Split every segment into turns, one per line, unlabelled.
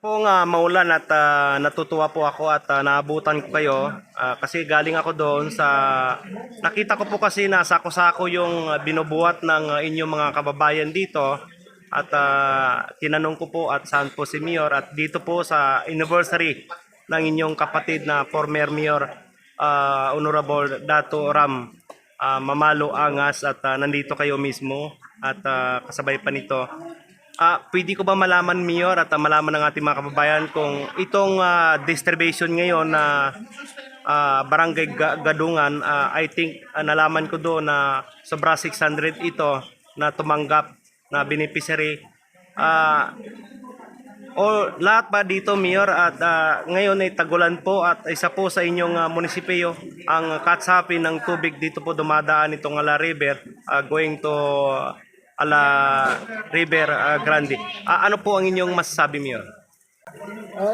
Po nga maulan at natutuwa po ako at naabutan ko kayo kasi galing ako doon sa nakita ko po kasi na sako-sako yung binubuhat ng inyong mga kababayan dito at tinanong ko po at saan po si Mayor at dito po sa anniversary ng inyong kapatid na former Mayor Honorable Dato Ram Mamalo Angas at nandito kayo mismo at kasabay pa nito. Pwede ko ba malaman, Mayor, at malaman ng ating mga kababayan kung itong distribution ngayon na Barangay Gadungan, I think nalaman ko doon na sobra 600 ito na tumanggap na beneficiary. O lahat ba dito, Mayor, at ngayon ay tagulan po at isa po sa inyong munisipyo ang katsapin ng tubig dito po dumadaan itong Ala River going to Ala River Grande. Ano po ang inyong masasabi, Mayor?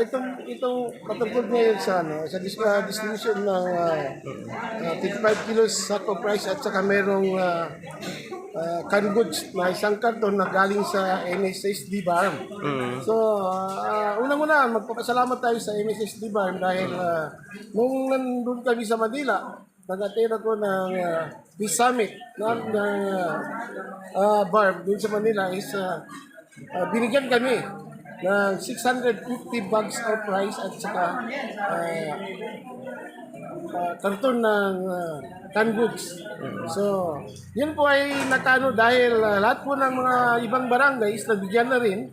Itong patungkol ngayon sa distribution ng 25 kilos saco price at saka merong canned goods na isang karton na galing sa MSSD Barm. So, unang-una, magpapasalamat tayo sa MSSD Barm dahil nung nandun kami sa Manila, nag-attend ako ng Peace Summit ng Barm dun sa Manila is binigyan kami ng 650 bags of rice at saka karton ng canned goods. So, yun po ay nakano dahil lahat po ng mga ibang barangays nabigyan na rin.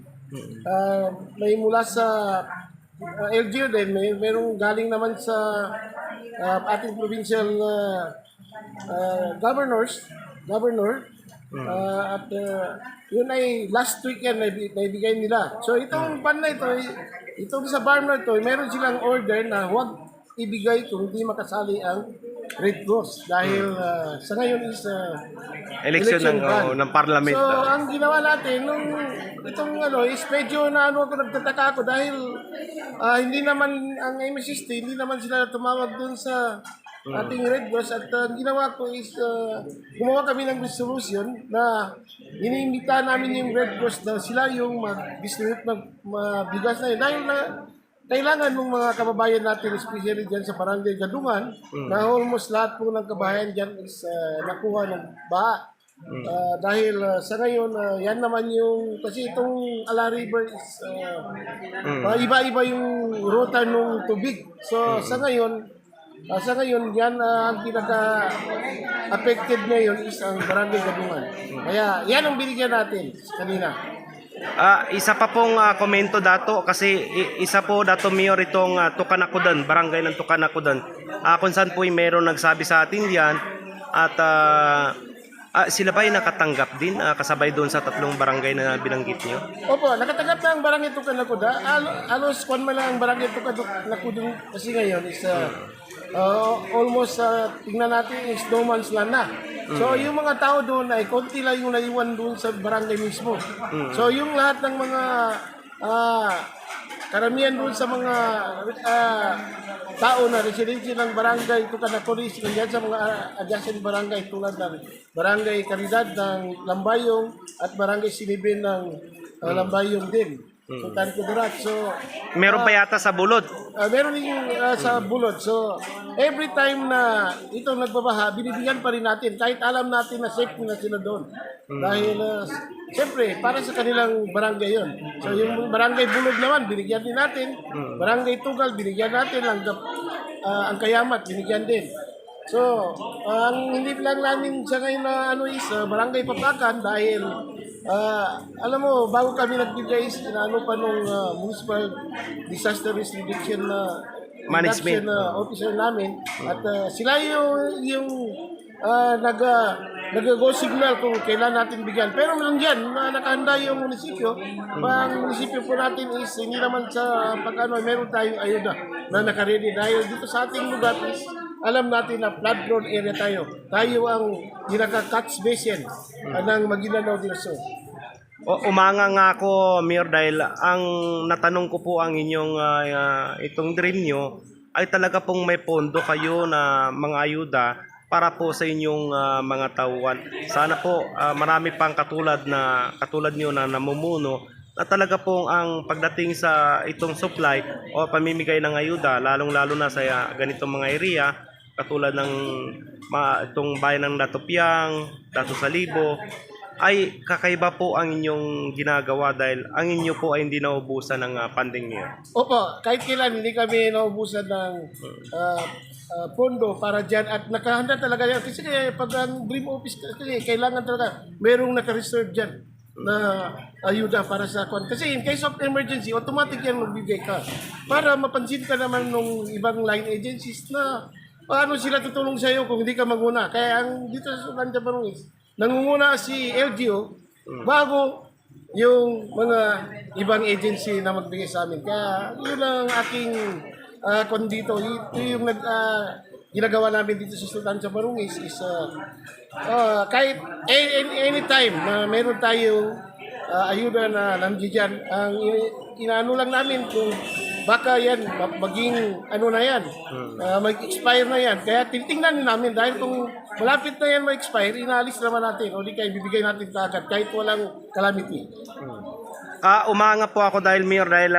May mula sa LGU din, merong galing naman sa ating provincial governor. At yun ay last weekend na ibigay nila. So itong ban na ito, itong sa farm na ito, meron silang order na huwag ibigay kung hindi makasali ang Red Cross dahil sa ngayon is
Election ng parliament.
So ang ginawa natin nung itong is medyo ako nagtataka ako dahil hindi naman ang MSST, hindi naman sila tumawag dun sa ating Red Cross at ginawa ko is gumawa kami ng resolution na iniimbita namin yung Red Cross na sila yung mag-distribute ng bigas na yun dahil na kailangan ng mga kababayan natin especially dyan sa Barangay Gadungan na almost lahat po ng kababayan dyan is nakuha ng baha. Dahil sa ngayon, yan naman yung, kasi itong Ala River is iba-iba yung ruta ng tubig. So sa ngayon, yan ang pinaka-affected ngayon is ang Barangay Gadungan. Kaya yan ang binigyan natin kanina.
Isa pa pong komento dato kasi isa po dato, Mayor, itong Tukanakudan, barangay ng Tukanakudan. Kung saan po meron nagsabi sa atin yan at sila ba ay nakatanggap din kasabay doon sa tatlong barangay na binanggit niyo?
Opo, nakatanggap na ang barangay Tukanakuda. Alos kung man lang ang barangay Tukanakuda kasi ngayon is almost tingnan natin is no man's land na. So yung mga tao doon ay konti lang yung naiwan doon sa barangay mismo. So yung lahat ng mga karamihan doon sa mga tao na residensya ng barangay Tukanakuris, nandiyan sa mga adjacent barangay tulad ng barangay Caridad ng Lambayong at barangay Sinibin ng Lambayong din. So, Tankudurat. So,
Meron pa yata sa Bulod.
meron din yung sa Bulod. So, every time na ito nagbabaha, binibigyan pa rin natin kahit alam natin na safe na sila doon. Dahil, siyempre, para sa kanilang barangay yon. So, yung barangay Bulod naman, binigyan din natin. Barangay Tugal, binigyan natin. Ang Kayamat, binigyan din. So, ang hindi lang namin sa ngayon na is barangay Papakan dahil alam mo, bago kami nagbigay pa nung municipal disaster risk reduction
Management
officer namin at sila yung nag-go signal kung kailan natin bigyan. Pero nandiyan, nakahanda yung munisipyo. Ang munisipyo po natin is hindi naman sa meron tayong ayuda na nakaredy dahil dito sa ating lugar is alam natin na flood prone area tayo. Tayo ang ginaka-catch basin ng Maguindanao del Sur.
Umanga nga ako, Mayor, dahil ang natanong ko po ang inyong itong dream nyo ay talaga pong may pondo kayo na mga ayuda para po sa inyong mga tauhan. Sana po marami pang katulad nyo na namumuno na talaga pong ang pagdating sa itong supply o pamimigay ng ayuda, lalong-lalo na sa ganitong mga area, katulad ng itong bayan ng Datopiang, Dato Salibo, ay kakaiba po ang inyong ginagawa dahil ang inyo po ay hindi naubusan ng funding niyo.
Opo, kahit kailan hindi kami naubusan ng pondo para dyan at nakahanda talaga yan. Kasi pag ang Dream Office kasi kailangan talaga merong naka-reserve dyan na ayuda para sa kwan. Kasi in case of emergency, automatic yan magbigay ka. Para mapansin ka naman nung ibang line agencies na paano sila tutulong sa iyo kung hindi ka maguna. Kaya ang dito sa Sultan Barangay, nangunguna si LGO bago yung mga ibang agency na magbigay sa amin. Kaya yun ang aking kung dito, ito yung ginagawa namin dito sa Sultan sa Barangay is kahit anytime na meron tayong ayuda na nandiyan, ang inaano lang namin kung baka yan maging ano na yan, mag-expire na yan. Kaya titingnan namin dahil kung malapit na yan mag-expire, inaalis naman natin o di kaya bibigay natin kaagad kahit walang calamity.
Umanga po ako dahil Mayor, dahil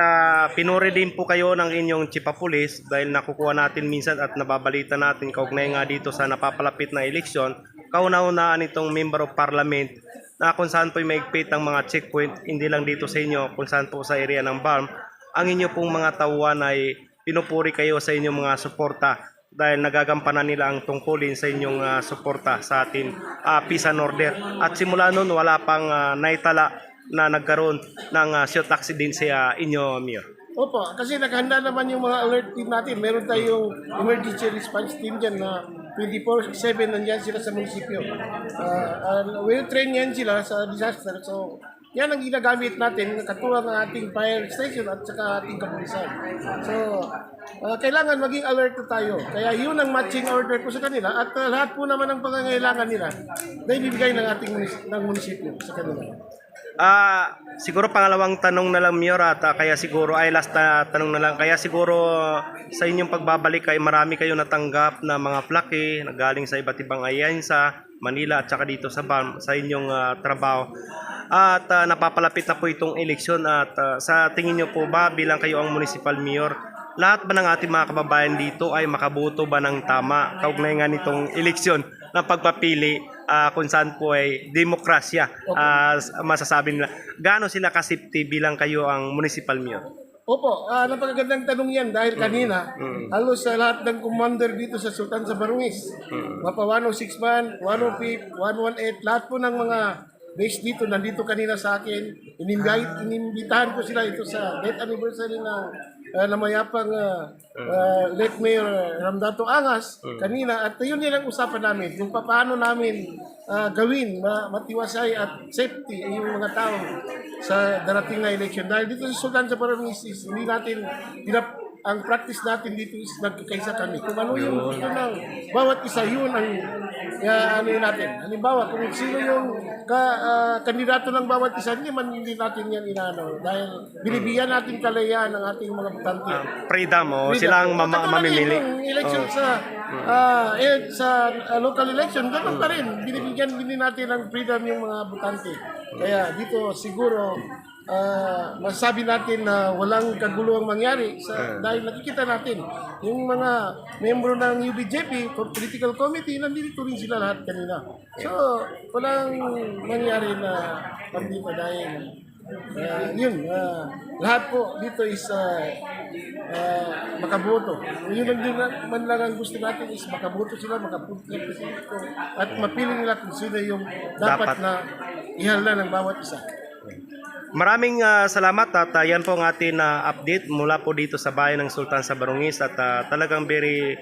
pinuri din po kayo ng inyong chief of police dahil nakukuha natin minsan at nababalita natin kaugnay nga dito sa napapalapit na eleksyon, kauna-unaan itong member of parliament na kung saan po maigpit ang mga checkpoint, hindi lang dito sa inyo, kung saan po sa area ng BARM, ang inyo pong mga tauhan ay pinupuri kayo sa inyong mga suporta dahil nagagampanan nila ang tungkulin sa inyong suporta sa atin peace and order. At simula noon wala pang naitala na nagkaroon ng shoot accident sa inyo, Mayor.
Opo, kasi naghanda naman yung mga alert team natin. Meron tayong emergency response team dyan na 24/7 nandyan sila sa munisipyo. Will train yan sila sa disaster. So, yan ang ginagamit natin katulad ng ating fire station at saka ating kapulisan. So, kailangan maging alert na tayo. Kaya yun ang matching order ko sa kanila at lahat po naman ng pangangailangan nila na ibibigay ng ating munisipyo sa kanila.
Siguro pangalawang tanong na lang, Mayor, at kaya siguro ay last na tanong na lang. Kaya siguro sa inyong pagbabalik ay marami kayo natanggap na mga plaque na galing sa iba't ibang ayensa, Manila at saka dito sa BARM sa inyong trabaho. At napapalapit na po itong eleksyon at sa tingin nyo po ba bilang kayo ang municipal mayor, lahat ba ng ating mga kababayan dito ay makaboto ba ng tama kaugnay nga nitong eleksyon na pagpapili kung saan po ay demokrasya, masasabi nila. Gaano sila kasipti bilang kayo ang municipal mayor?
Opo, napakagandang tanong yan dahil kanina halos sa lahat ng commander dito sa Sultan sa Barangis, mapa 106 man, 105, 118, lahat po ng mga base dito, nandito kanina sa akin. Inimbitahan ko sila ito sa death anniversary ng namayapang late Mayor Ramdato Angas kanina. At yun nilang usapan namin kung paano namin gawin matiwasay at safety yung mga tao sa darating na election. Dahil dito sa Sultan sa Barangis, hindi natin ang practice natin dito is nagkakaisa kami. Kung ano yung gusto ng bawat isa, yun ang ano yun natin. Halimbawa, kung sino yung kandidato ng bawat isa, hindi natin yan inaano. Dahil binibigyan natin kalayaan ng ating mga butante.
Freedom, silang mamimili.
Yung election sa local election, ganun pa rin. Binibigyan din natin ng freedom yung mga butante. Kaya dito siguro, masasabi natin na walang kaguluhang mangyari dahil nakikita natin yung mga membro ng UBJP political committee, nandito rin sila lahat kanina. So, walang mangyari na dito dahil lahat po dito is makaboto. Yun lang din man lang ang gusto natin is makaboto sila, makapunta at mapili nila kung sino yung dapat na ihalala ng bawat isa.
Maraming salamat at yan po ang ating update mula po dito sa bayan ng Sultan sa Barangis at talagang very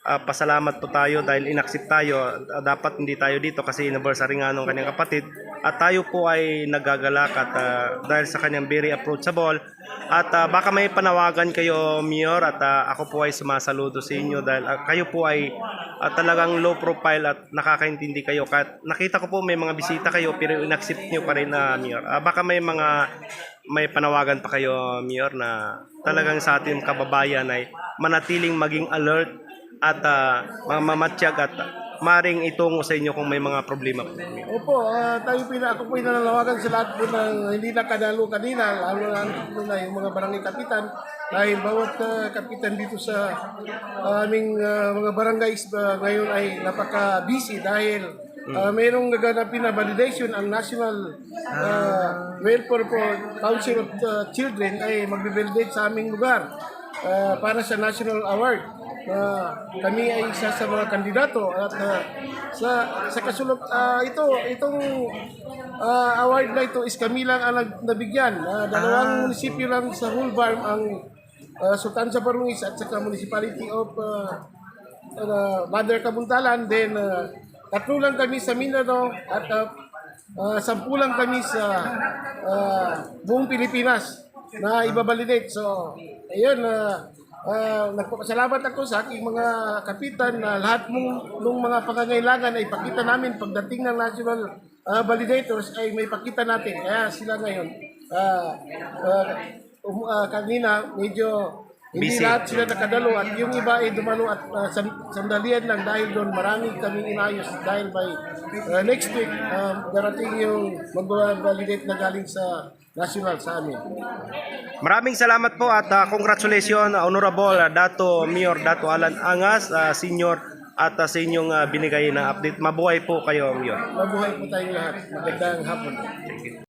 pasalamat po tayo dahil inaccept tayo. Dapat hindi tayo dito kasi anniversary nga ng kanyang kapatid at tayo po ay nagagalak at dahil sa kanyang very approachable at baka may panawagan kayo, Mayor, at ako po ay sumasaludo sa inyo dahil kayo po ay talagang low profile at nakakaintindi kayo. Kahit nakita ko po may mga bisita kayo pero inaccept nyo pa rin, Mayor. Baka may panawagan pa kayo, Mayor, na talagang sa ating kababayan ay manatiling maging alert at mamatsyag at maring itungo sa inyo kung may mga problema po.
Opo, ako po inananawagan sa lahat po ng hindi nakadalo kanina, lalo na yung mga barangay kapitan, dahil bawat kapitan dito sa aming mga barangays ngayon ay napaka-busy dahil mayroong gaganapin na validation ang National Welfare for Council of Children ay magbe-validate sa aming lugar para sa National Award. Kami ay isa sa mga kandidato at sa kasulok itong award na ito is kami lang ang nabigyan. Dalawang munisipyo lang sa whole farm ang Sultan Sabarungis at saka Municipality of Mother Kabuntalan. Then tatlo lang kami sa Mindanao at 10 lang kami sa buong Pilipinas na ibabalidate. So, ayun, nagpapasalamat ako sa aking mga kapitan na lahat ng mga pangangailangan ay pakita namin pagdating ng national validators ay may pakita natin. Kaya sila ngayon, kanina medyo hindi
Busy.
lahat sila nakadalo at yung iba ay dumalo at sandalian lang dahil doon marami kaming inayos dahil by next week darating yung mag-validate na galing sa national sa amin.
Maraming salamat po at congratulations Honorable Dato Mayor Dato Alan Angas, Senior at sa inyong binigay na update. Mabuhay po kayo, Mayor.
Mabuhay po tayong lahat. Magandang hapon.